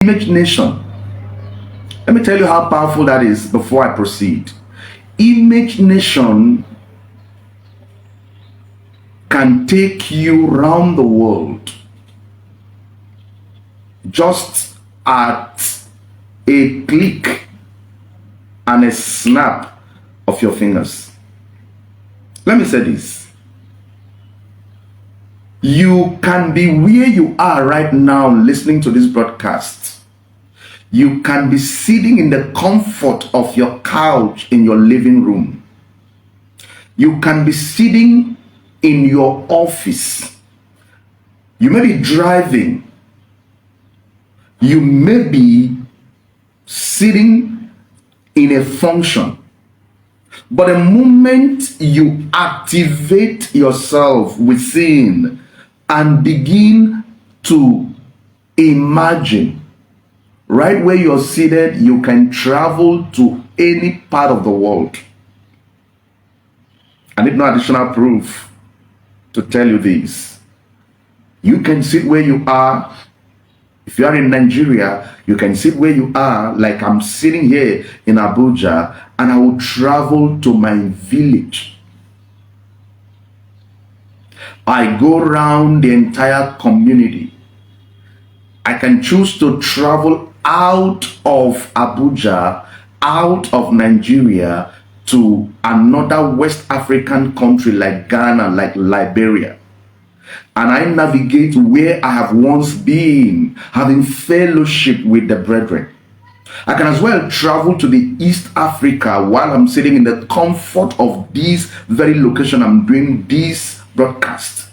Image nation. Let me tell you how powerful that is before I proceed. Image nation can take you around the world just at a click and a snap of your fingers. Let me say this. You can be where you are right now listening to this broadcast. You can be sitting in the comfort of your couch in your living room. You can be sitting in your office. You may be driving. You may be sitting in a function. But the moment you activate yourself within and begin to imagine, right where you're seated, you can travel to any part of the world. I need no additional proof to tell you this. You can sit where you are. If you are in Nigeria, you can sit where you are, like I'm sitting here in Abuja, and I will travel to my village. I go around the entire community. I can choose to travel out of Abuja, out of Nigeria, to another West African country like Ghana, like Liberia. And I navigate where I have once been, having fellowship with the brethren. I can as well travel to the East Africa while I'm sitting in the comfort of this very location I'm doing this broadcast.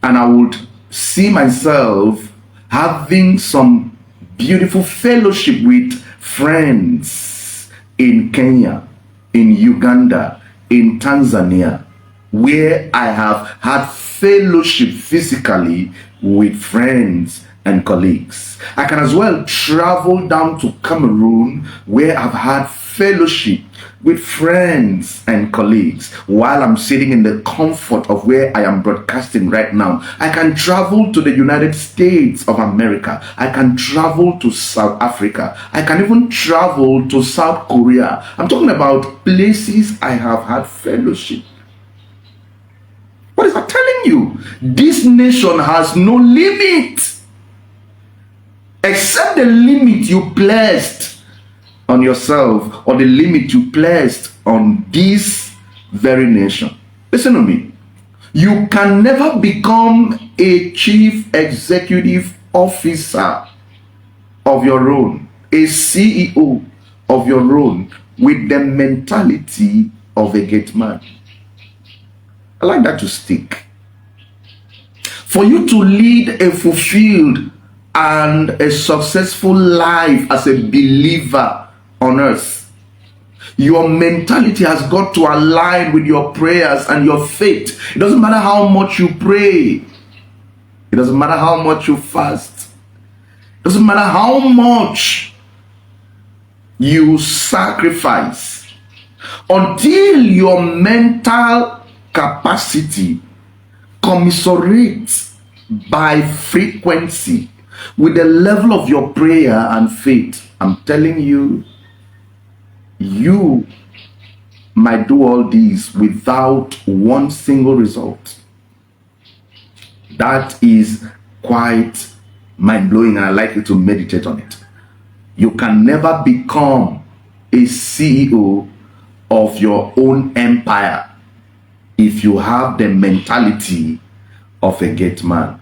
And I would see myself having some beautiful fellowship with friends in Kenya, in Uganda, in Tanzania, where I have had fellowship physically with friends and colleagues. I can as well travel down to Cameroon, where I've had fellowship with friends and colleagues while I'm sitting in the comfort of where I am broadcasting right now. I can travel to the United States of America. I can travel to South Africa. I can even travel to South Korea. I'm talking about places I have had fellowship. What is that telling you? This nation has no limit except the limit you placed on yourself, or the limit you placed on this very nation. Listen to me. You can never become a chief executive officer of your own, a CEO of your own, with the mentality of a gate man. I like that to stick. For you to lead a fulfilled and a successful life as a believer on earth, your mentality has got to align with your prayers and your faith. It doesn't matter how much you pray. It doesn't matter how much you fast. It doesn't matter how much you sacrifice. Until your mental capacity commiserates by frequency with the level of your prayer and faith, I'm telling you, you might do all these without one single result. That is quite mind-blowing, and I'd like you to meditate on it. You can never become a CEO of your own empire if you have the mentality of a gate man.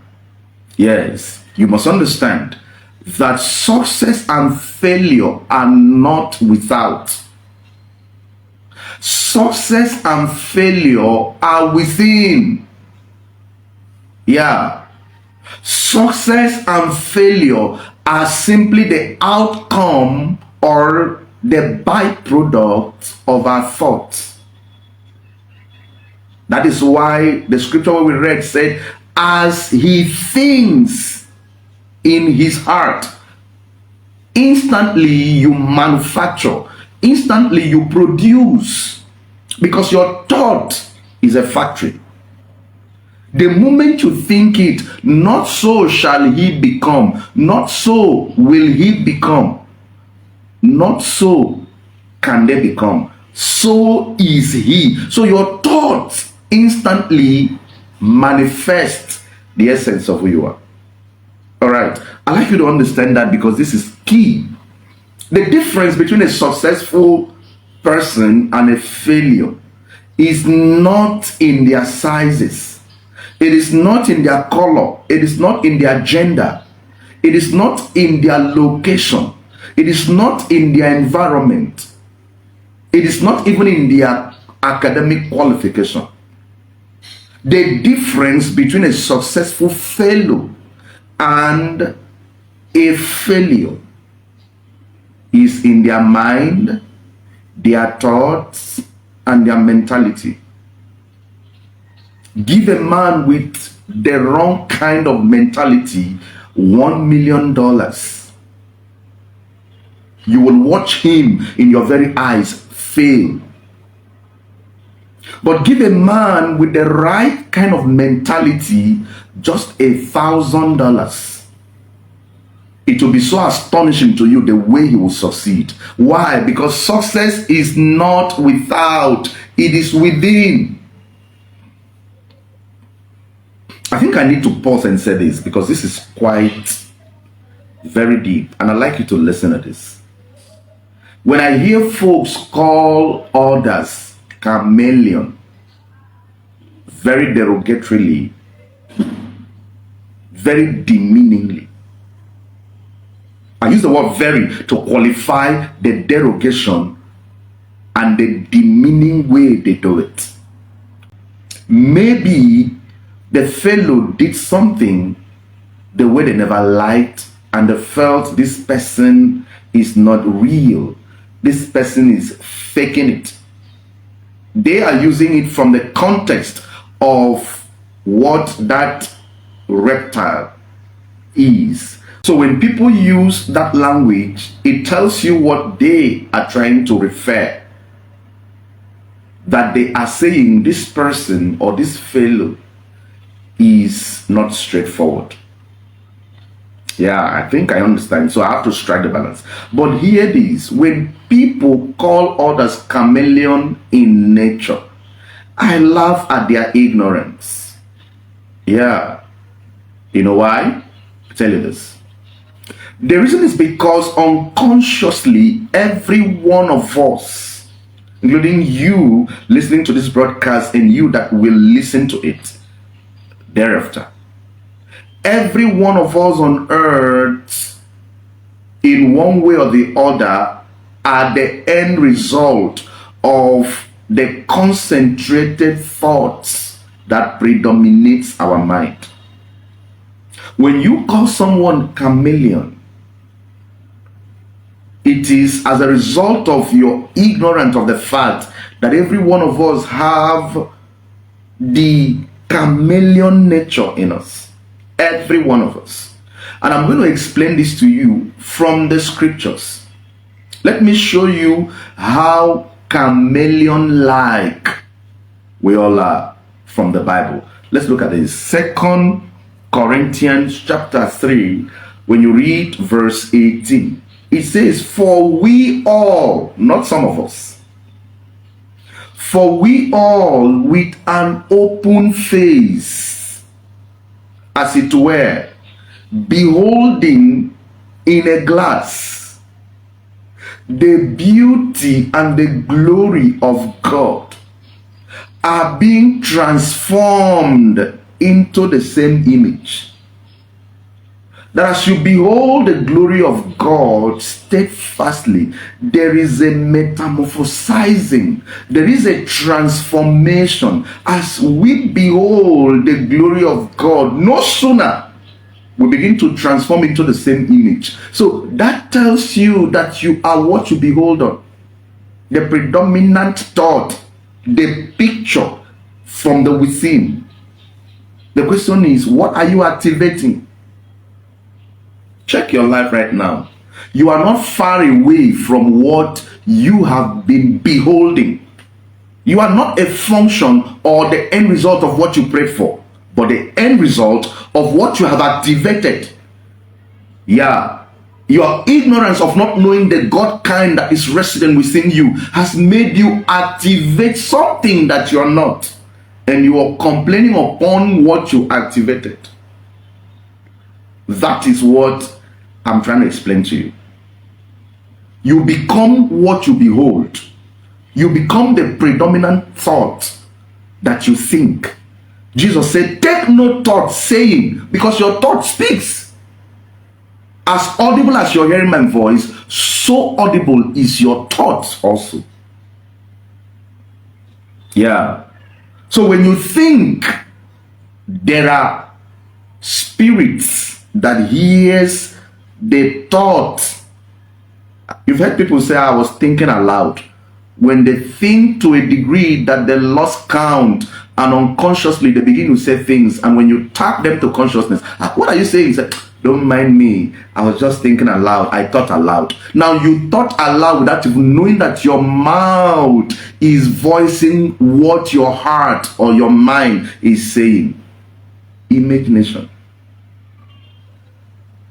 Yes, you must understand that success and failure are not without. Success and failure are within. Yeah. Success and failure are simply the outcome or the byproduct of our thoughts. That is why the scripture we read said, as he thinks in his heart, instantly you manufacture, instantly you produce, because your thought is a factory. The moment you think it, not so shall he become, not so will he become, not so can they become, so is he. So your thoughts instantly manifest the essence of who you are. All right, I'd like you to understand that, because this is key. The difference between a successful person and a failure is not in their sizes. It is not in their color. It is not in their gender. It is not in their location. It is not in their environment. It is not even in their academic qualification. The difference between a successful fellow and a failure is in their mind, their thoughts, and their mentality. Give a man with the wrong kind of mentality $1 million. You will watch him in your very eyes fail. But give a man with the right kind of mentality just $1,000. It will be so astonishing to you the way he will succeed. Why? Because success is not without, it is within. I think I need to pause and say this, because this is quite very deep, and I'd like you to listen to this. When I hear folks call others chameleon, very derogatorily, very demeaningly, I use the word very to qualify the derogation and the demeaning way they do it. Maybe the fellow did something the way they never liked, and they felt this person is not real. This person is faking it. They are using it from the context of what that reptile is. So when people use that language, it tells you what they are trying to refer. That they are saying this person or this fellow is not straightforward. Yeah, I think I understand. So I have to strike the balance. But here it is. When people call others chameleon in nature, I laugh at their ignorance. Yeah. You know why? I'll tell you this. The reason is because unconsciously, every one of us, including you listening to this broadcast and you that will listen to it thereafter, every one of us on earth, in one way or the other, are the end result of the concentrated thoughts that predominates our mind. When you call someone chameleon, it is as a result of your ignorance of the fact that every one of us have the chameleon nature in us. Every one of us. And I'm going to explain this to you from the scriptures. Let me show you how chameleon-like we all are from the Bible. Let's look at this. 2 Corinthians chapter 3, when you read verse 18, it says, for we all, not some of us, for we all with an open face, as it were, beholding in a glass the beauty and the glory of God, are being transformed into the same image. That as you behold the glory of God steadfastly, there is a metamorphosizing, there is a transformation. As we behold the glory of God, no sooner we begin to transform into the same image. So that tells you that you are what you behold on. The predominant thought, the picture from the within. The question is, what are you activating? Check your life right now. You are not far away from what you have been beholding. You are not a function or the end result of what you prayed for. but the end result of what you have activated. Yeah. Your ignorance of not knowing the God kind that is resident within you has made you activate something that you're not. And you are complaining upon what you activated. That is what I'm trying to explain to you. You become what you behold. You become the predominant thought that you think. Jesus said, take no thought saying, because your thought speaks. As audible as you're hearing my voice, so audible is your thoughts also. Yeah. So when you think, there are spirits that hears the thought. You've heard people say, I was thinking aloud. When they think to a degree that they lost count, and unconsciously they begin to say things, and when you tap them to consciousness, what are you saying? You say, don't mind me, I was just thinking aloud. I thought aloud. Now you thought aloud without even knowing that your mouth is voicing what your heart or your mind is saying. Imagination.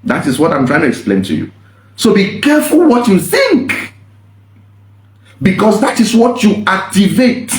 That is what I'm trying to explain to you. So be careful what you think, because that is what you activate.